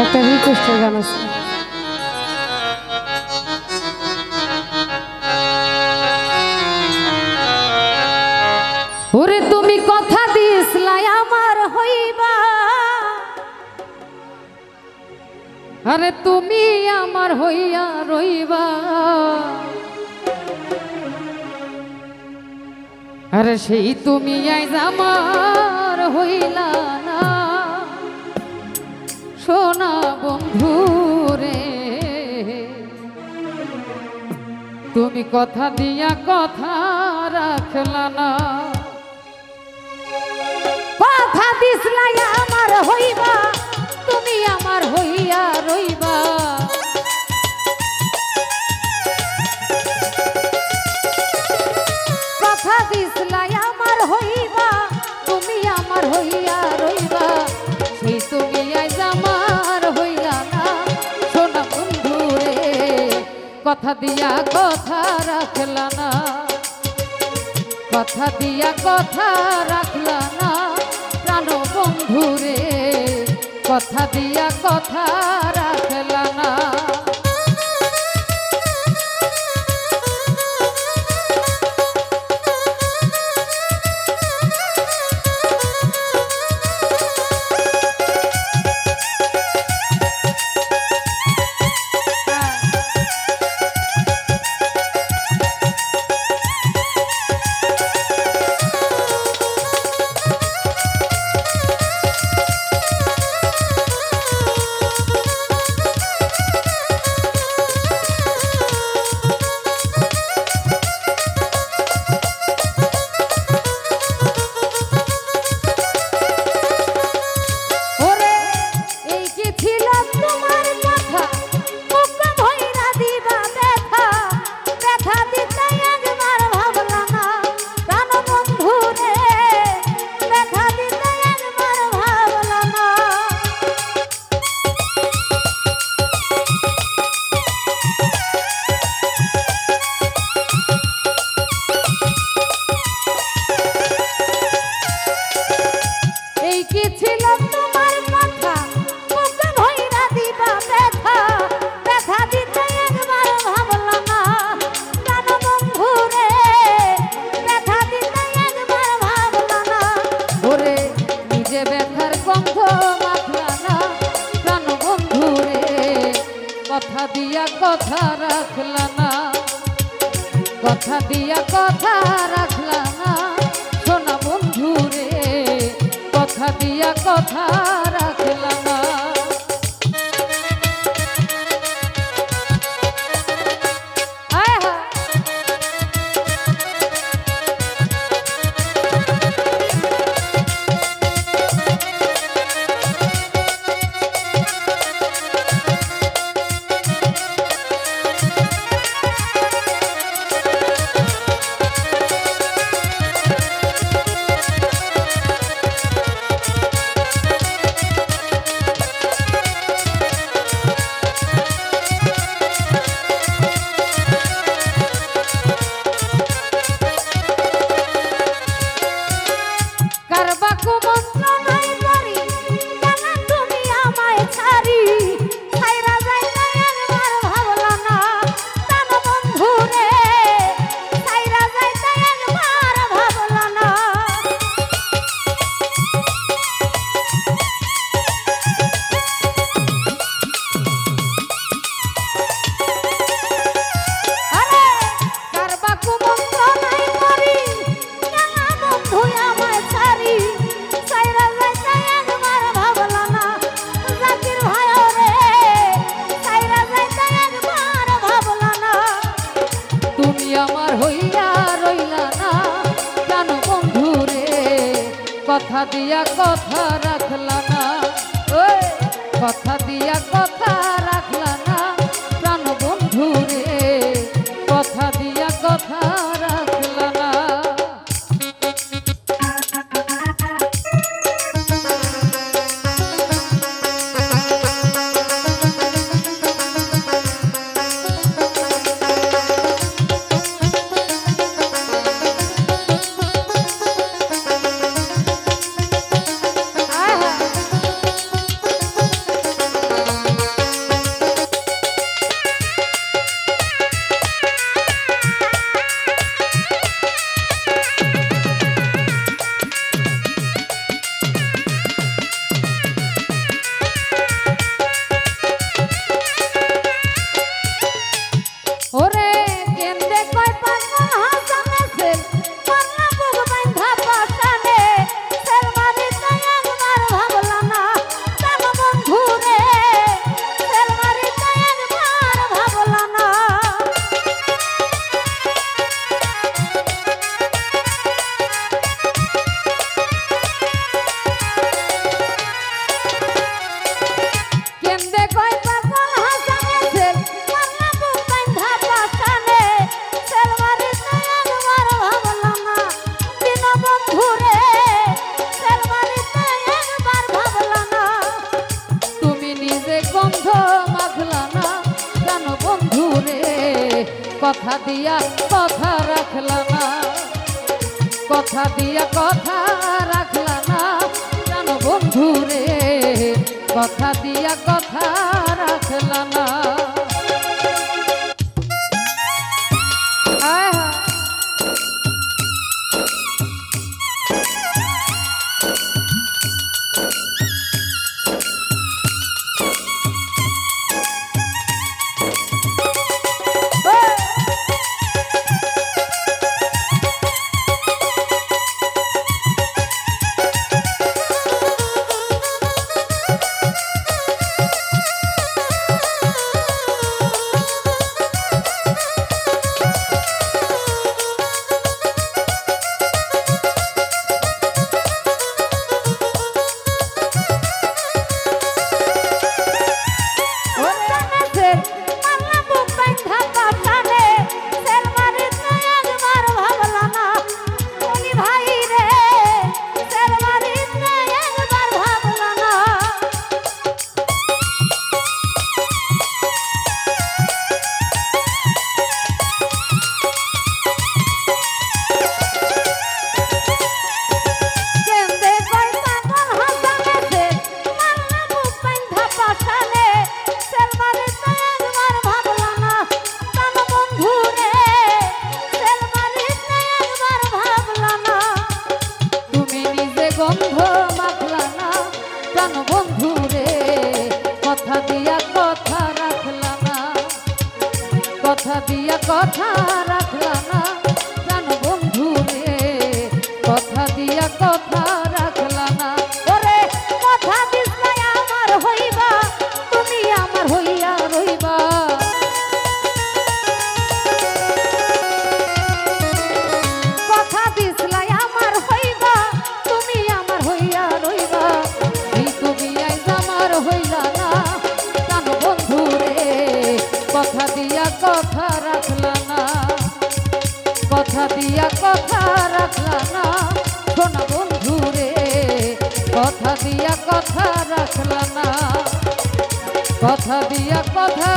একটা রিকোয়েস্টের গান আছে। ওরে তুমি কথা দিসলাই আমার হইবা, আরে তুমি আমার হইয়া রইবা, আরে সেই তুমি আইজ আমার হইলা না সোনা বন্ধু রে। তুমি কথা দিয়া কথা রাখলা না, কথা দিসলাই আমার হইবা, তুমি আমার হইয়া রইবা, কথা দিসলাই আমার হইবা, তুমি আমার হইয়া রইবা, সেই তুমি আইজ আমার হইলা না সোনা বন্ধু রে। কথা দিয়া কথা রাখলা না, কথা দিয়া কথা রাখলা না প্রাণ বন্ধু রে। কথা দিয়া কথা রাখলা না। কথা দিয়া কথা রাখলা না, কথা দিয়া কথা রাখলা না সোনা বন্ধু রে। কথা দিয়া কথা রাখলা না। কথা দিয়া কথা রাখলা না, ওই কথা দিয়া কথা রাখলা না প্রাণ বন্ধু রে। কথা দিয়া কথা রাখলা না। বন্ধুরে তেলমারিতে একবার ভাবলা না, তুমি নিজে গন্ধ মাখলা না কেন বন্ধুরে, কথা দিয়া কথা রাখলা না, কথা দিয়া কথা রাখলা না কেন বন্ধুরে, কথা দিয়া কথা রাখলা না। গন্ধ মাখলা না কেন বন্ধুরে, কথা দিয়া কথা রাখলা না, কথা দিয়া কথা রাখলা না কেন বন্ধুরে, কথা দিয়া কথা রাখলা না। ওরে কথা দিছলা আমার হইবা, তুমি আমার হইয়া রইবা, কথা দিছলা আমার হইবা, তুমি আমার হইয়া রইবা, এই তুমি আইজ আমার হইলা না কেন বন্ধুরে, কথা দিয়া কথা রাখলা না, কথা দিয়া কথা রাখলা না শোনা বন্ধুরে, কথা দিয়া কথা রাখলা না, কথা দিয়া কথা